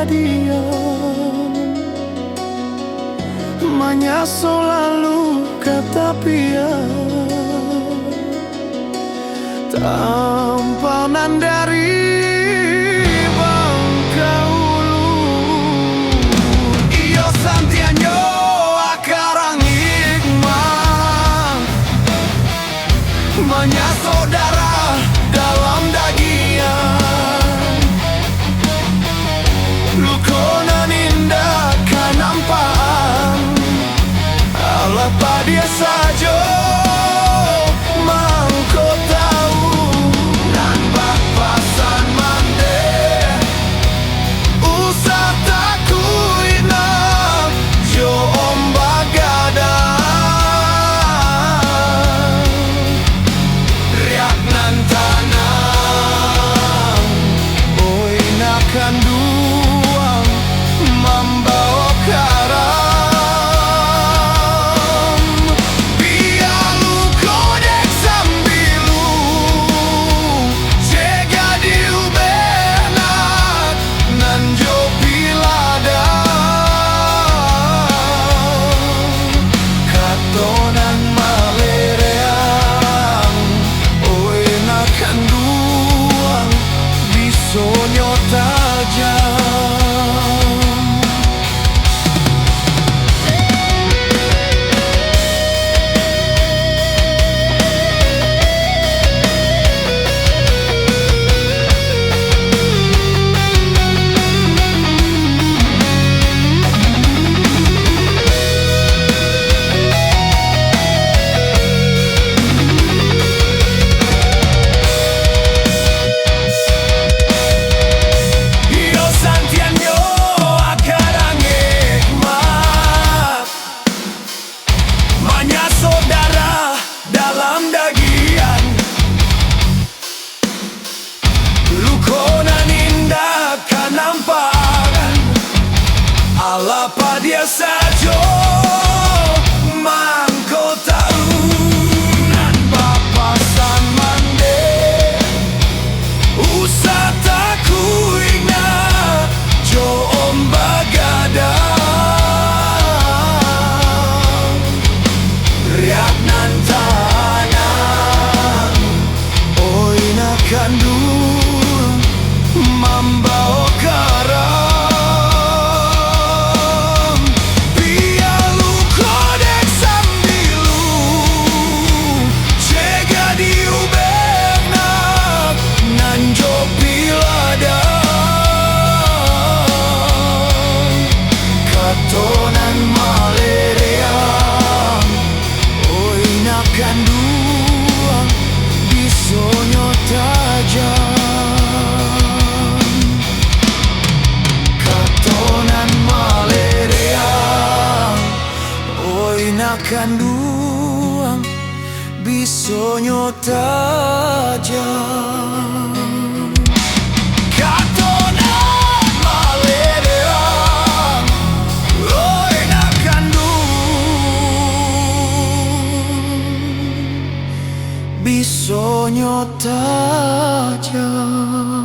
jadian, menyaso lalu kata pian, tampanan dari Bangkaulu. Iyo santianyo akarang hikmah, menyaso darah dalam dagian, lukonan indah kan nampaan, alapa dia saja mangko tahu. Nan papasan mande usah takuina jo ombagada, riak nan tanang oi nakan duang membawa karam. Alapa dia saja mangko tahu. Nan papasan mande usah takuina jo ombagada, riak nan tanang oi nakan duang membawa karam. Katonan malereang oi nakan duang bisonyo tajam. Katonan malereang oi nakan duang bisonyo tajam. Bisonyo tajam.